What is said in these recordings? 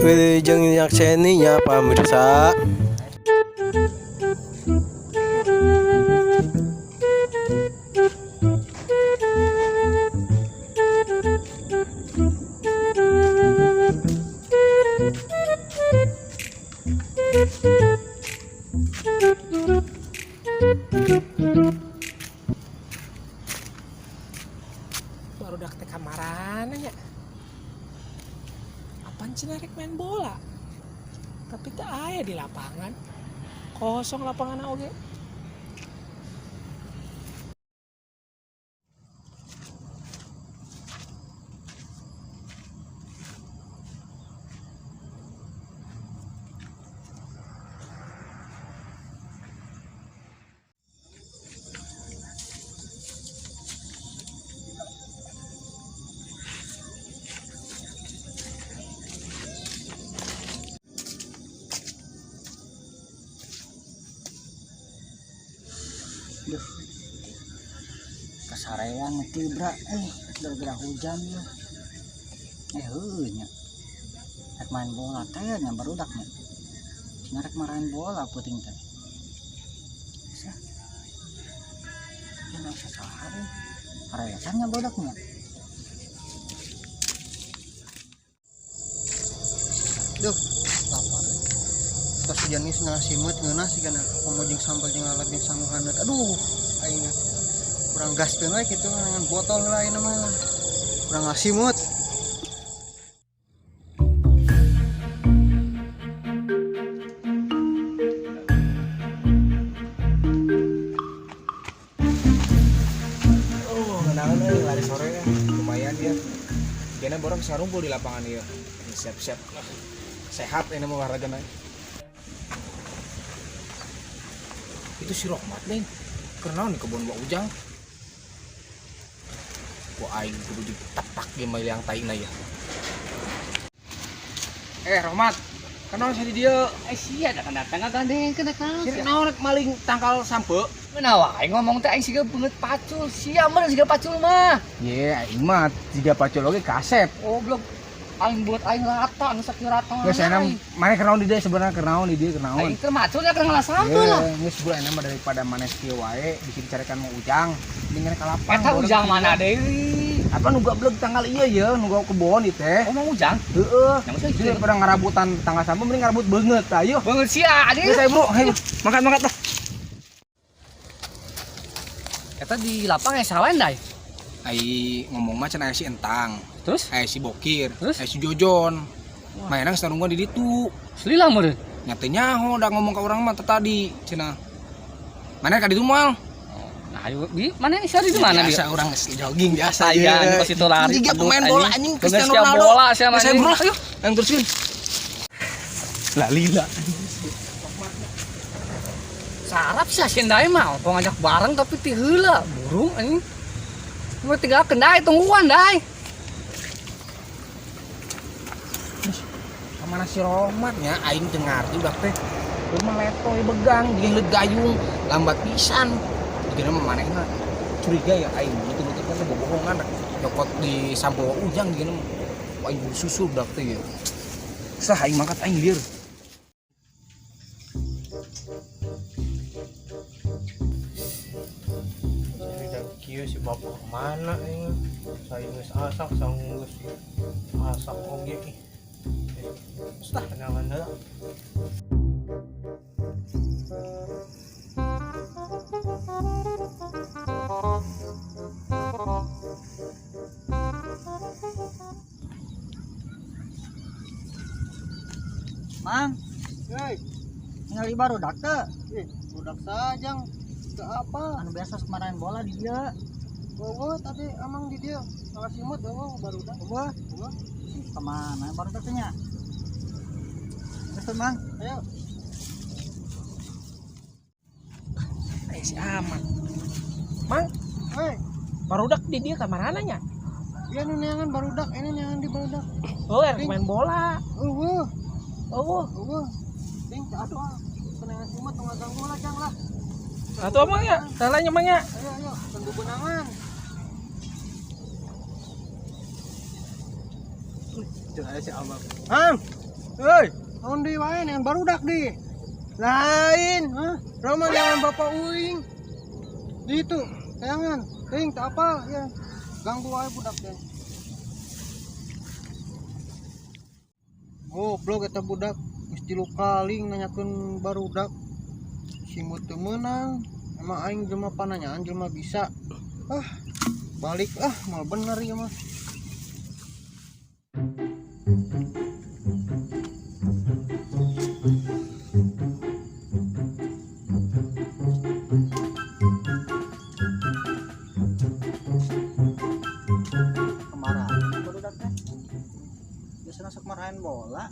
Wilujeng nyakseninya pamirsa. Barudak teh kamaran nya. Apaan sih narik main bola? Tapi tak aya di lapangan. Kosong lapangan oge. Duh, kasarean tibra gara-gara hujan ya. Heunya rek main bola teh nya barudak nya. Cenah rek marahin bola puting teh. Sah. Cenah sasahare. Haresan nya barudak nya. Duh, lapar. Tos hujan ini cenah simut ngeunah sih kana komo jeung sambal jeung lalap jeung sanguhaneut. Aduh, aing kurang gas teh we kitu ngan botol heula ayeuna mah. Kurang ngasimut. Ngenangan lari sore ya. Lumayan dia. Jana borong sarumpul di lapangan ieu. Siap-siap lah. Sehat ini mau olahraga naik. Itu si Rohmat nih. Karena nih kebun Mbak Ujang. Gua aing kudu ditepak ge yang taina ya. Rohmat, kenal si dia? Sia datang-datang gandeng kena kan. Si naon rek maling tangkal sampe. Menawa aing ngomong teh aing siga beungeut pacul. Sia mah siga pacul mah. Ye, aing mah tiga pacul oge kasep. Goblok. Aing buat aing rata anu sakieu rata. Geus enak mane kenaon di dia sebenarnya kenaon di dia kenaon. Aing teh maculnya keur ngalasampeun lah. Geus bulan mah daripada manes kieu wae bisa dicarikan mau Ujang. Mendingan kalapang. Eta Ujang mana deui? Apa nu goblok tanggal ieu ye, nu kebon ieu teh. Oh mau Ujang? Heeh. Yang saya Jadi daripada ngarabutan tanggal sampe mending ngarabut beungeut ayo. Beungeut sia Geus ayo bro, ayo. Makan tah. Eta di lapang sawen dai. Ai ngomong mah cenah si Entang. Terus? Aya si Bokir, Terus? aya si Jojon. Mainan sarunggan di ditu. Selilang meureun. Nya teh nyaho da ngomong ka urang mah teh tadi cenah. Mana ka ditu moal? Nah, ayo di mana nih di mana dia? Biasa urang geus jogging biasa Aya anu pasti teu lari. Jiga pemain bola anjing Cristiano Beungeut Ronaldo. bola sia mah. Ayo, ayo. Yang terusin. Lila. Sarap sih asin dae mah, kok ngajak bareng tapi ti heula, burung anjing. Mau tinggalkeun dae tungguan dae. Mana si Rohmat nya aing teu ngarti udah teh. Keur mah letoy begang jeung leut gayung lambat pisan. Dikira mah manehna curiga ya aing betul-betul kan bohongan nyokot di sampul Ujang dikira mah aing susul udah teh ya. Sah aing mangkat aing lieur. Kieu si bapak mana ini? Saya geus asak, sang geus asak oge. Stah kenangan heula. Mang, Hei, ningali barudak teh. budak sajang. Ke apa? Anu biasa marahin bola di dia. Eueuh tadi emang di dia ngasimut eueuh barudak. Eueuh. Kemana barudak teh nya? Geus Mang. Ayo. Si Aman. Mang, Hei, barudak di dia kamarana nya? dia nu neangan barudak, ini neangan di barudak. Oh, main bola. Eueuh. Oh, Ding, apa? Kenangan simut tengah ganggu lah cang lah. atuh Mang ya, salahnya Mang ya. Ayo, tunggu benangan. Itu ada si Abang. Mang, Hei, naon deui wae neangan barudak di. Lain, Rama neangan bapak uing. Di itu, tayangan, ting tak apa ya. Ganggu wae budak teh. Goblok eta budak, geus 3 kali nanyakeun barudak. Simut teu meunang. Emang aing jelema pananyaan jelema bisa. Balik mal bener ieu mah. Kemarahan barudak teh. Biasana sok marahin bola.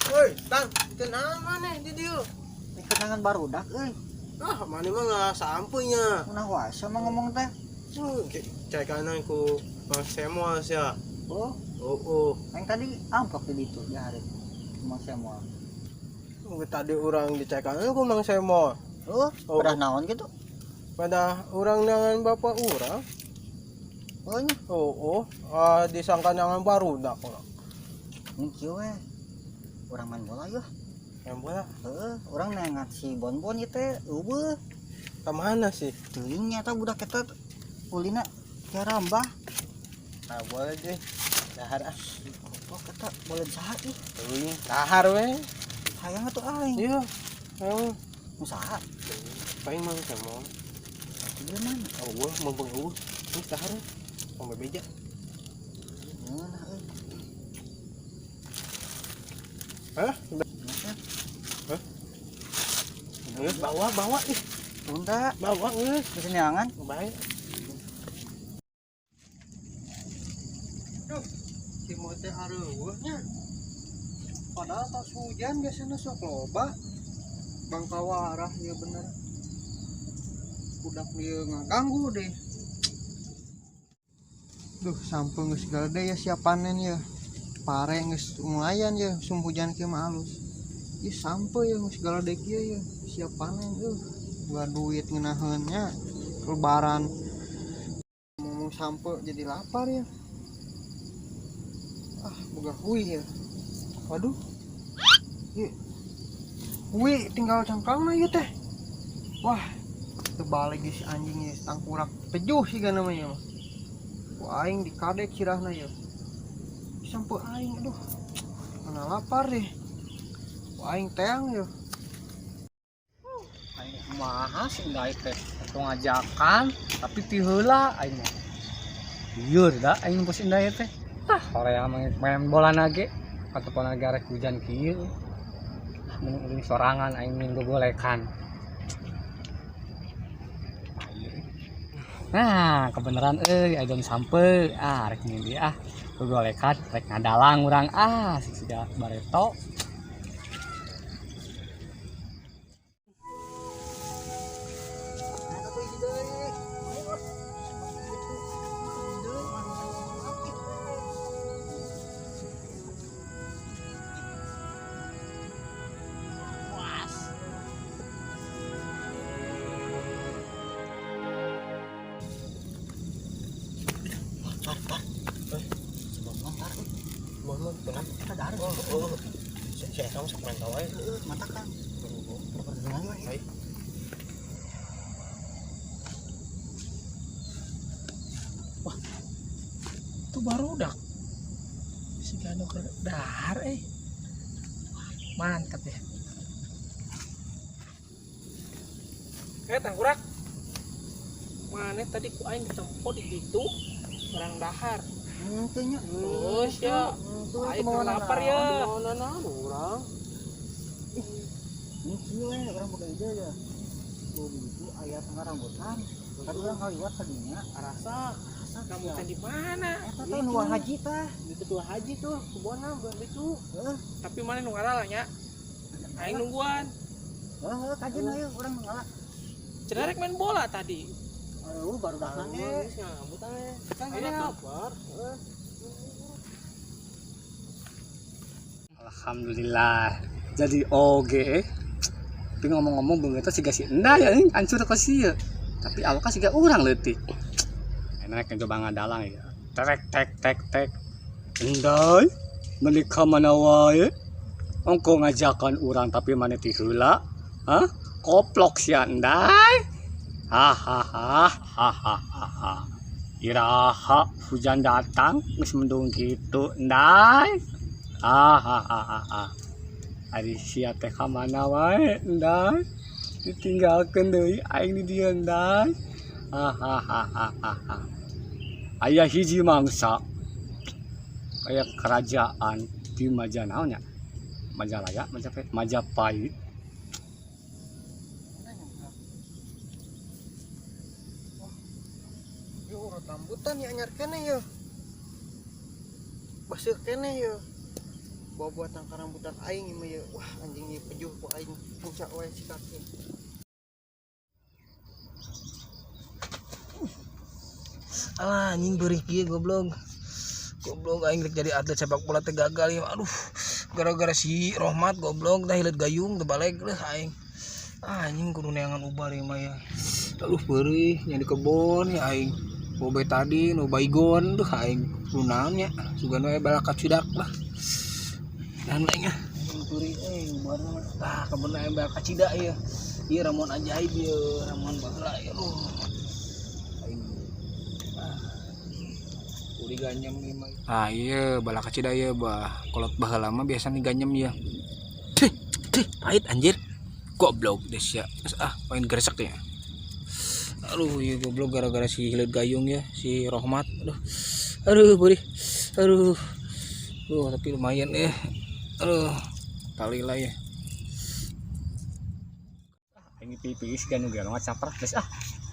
Woi, Tang, kenapa maneh di dieu? Kenangan barudak euy. Mana mah nggak sampunya. Kunaon wae sama ngomong teh. Cai kanan ku Bang Semua sia. Oh, Oh. yang tadi amplop di ditu di hari. Cuma semua. Tadi orang dicek kanan ku Bang Semua. Oh, udah naon gitu? Pada orang dengan bapak orang. Oh, nya. Disangka dengan barudak orang. Ini kieu we. Urang main bola yeuh. Yang bola Urang nengat si Bonbon ieu teh eueuh. ke mana sih? Teuing nya eta budak eta ulina teh rambah. Boleh deh. Dahar Oh, kata boleh saha ih. Teuing dahar we. Hayang atuh aing. Iya. Ayo. Usaha. Paling Bang Semua. Di mana? Allah mau bengeuh. Ini dahar. Mau beja. Mana euy? Hah? Bawa ih. Tunda, Bawa geus. geus neangan. Baik. Si mote areueuhnya. Padahal pas hujan biasanya sok loba. Bangka warah ya bener. Budak dia ngaganggu deh. Duh, sampel geus segala deh ya siap panen ya. Pare geus lumayan ya musim hujan kieu mah alus. Ieu sampe ya geus segala deh kieu ya siap panen gua duit ngeunaheunnya lebaran. Ngomong sampe jadi lapar ya. Boga hui ya. Waduh. Ieu. Hui tinggal cangkangna ieu teh. Wah, terbalik si anjingnya tangkurak pejuh sih kan namanya mah. Wah, aing dikadek cirahna ya. Sampai aing aduh. Mana lapar deh. Wah, aing teang ya. Aing kumaha sih ndai teh atuh ngajakan tapi ti heula aing mah. Lieur da aing pos ndai teh. Hoream main bola nage ataupun negara hujan kieu. Mun sorangan aing minggu golekan. Nah, kebenaran ayeuna sampe rek ngeun dia golekan rek ngadalang urang siga bareto. Saya sama sok main tahu aja. Mantap kan? Perdengaran we. Baik. Wah, itu barudak. Si Gano ke dahar mantap ya. Tangkurak. Mana tadi ku aing ditempo di situ orang dahar. Teunya. Terus ya. Aing lapar ya. Urang. Ini kieu we urang boga ide ya. Tuh di ditu aya tengah rambutan. Tadi urang ngaliwat tadinya. Rasa rambutan di mana? Eta teh nu haji teh. Itu tuh haji tuh kebona bukan itu. Tapi mana nu ngalah nya? Aing nungguan. Kajen aya urang ngalah. Cenah rek main bola tadi. Baru datang Geus ngambutan we. Kan gini lapar. Alhamdulillah jadi oge Tapi ngomong-ngomong begitu sih si enda ya ini hancur ke sih. Tapi awak sih urang leutik. Enak yang coba ngadalang ya. Tek. Endai menikah mana wae. Engko ngajakan urang tapi mana ti heula. Hah? Koplok sia endai. Hahaha. Iraha hujan datang geus mendung kitu endai. Hahaha. Ari sia teh ka mana wae endai. Ditinggalkeun deui aing di dieu endai. Hahaha. Aya hiji mangsa aya kerajaan di Majanaon nya. Majalaya, Majapahit. Yo urut rambutan ya anyar kene ya. Baseuh kene ya. Bawa tangka rambutan aing mah ya. Wah anjing ieu pejuh ku aing puncak wae si kaki. Alah anjing beuring kieu goblok aing rek jadi atlet sepak bola teh gagal ya. Aduh gara-gara si Rohmat goblok dah hilet gayung teu balik leuh aing. Anjing kudu neangan ubar ieu mah ya. Aduh beurih nya di kebon ya aing. Bobe tadi nu baygon duh aing kudu naon nya sugan we balak cidak lah. Dan lainnya beurih ubar tah kebon aing balak cidak ieu. Ieu ramuan ajaib ieu, ramuan baheula ya. Diganyem gimana? Iya balak kecil ya bah. Kolot baheula mah biasa diganyem ya. Pahit anjir. Goblok deh ya. Main gresek ya. Aduh iya goblok gara-gara si hilet gayung ya, si Rohmat. Aduh beri. Aduh. Tapi lumayan ya. Aduh. Tali lah ya. Ini pipis kan nu garong caprak geus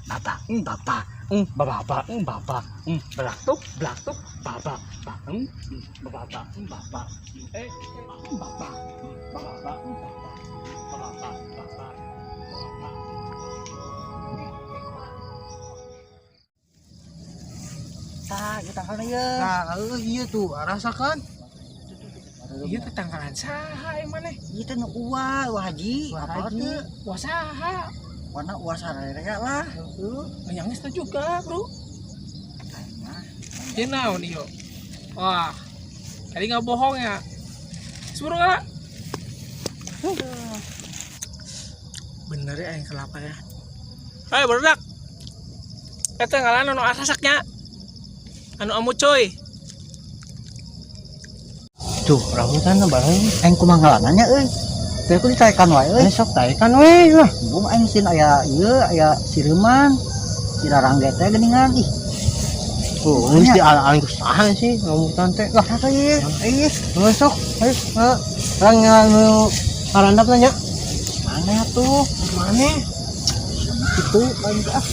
Bapak, bapak, belaktuk, bapak, bapak, Tah, kita kana ya. Nah, iya tuh rasakan. Iya teh tangkalan saha yang mana? Ieu teh nu uwa haji. Apa teh? Wah saha? Warna uwa sararea lah. Menyangis tuh juga bro. Dia naon iyo. Wah, tadi nggak bohong ya. Suruh nggak? Bener ya yang kelapa ya. Hei berdak. Kata ngalan anu asasaknya. Anu amu coy. Tuh, rambutan na bae. Aing kumaha ngalananya euy. Teu ku ditaekan wae euy. Sok taekan we lah. Bung aing sin aya ieu aya sireman. Sirarangge teh geuningan ih. Oh, mesti aing saha sih rambutan teh. Lah eta ieu. Sok, ayo. Orang anu karandap nanya. Mana tuh? Mana? Itu lain ah.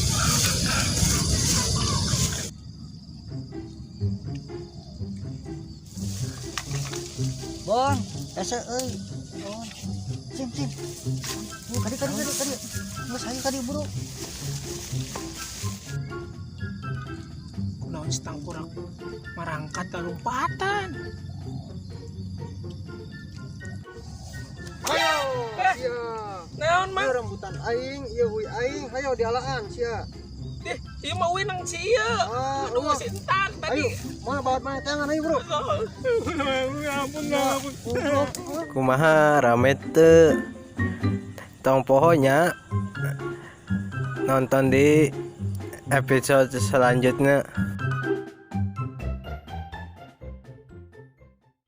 Bon, ese euy. Bon. Sim. Kadi. Geus hayu kadi buru. Naon setangkurak marangkat ka lompatan. Ayo, iya. Naon mah? Ieu rambutan aing, ieu huy aing, hayo dialaan sia. Deh, ieu mah uwi nang cia. Aduh si entar Ayo, tadi. mana bawa mana tangan ayo, Bro. Ampun. Kumaha rame teu tong pohonya nonton di episode selanjutnya.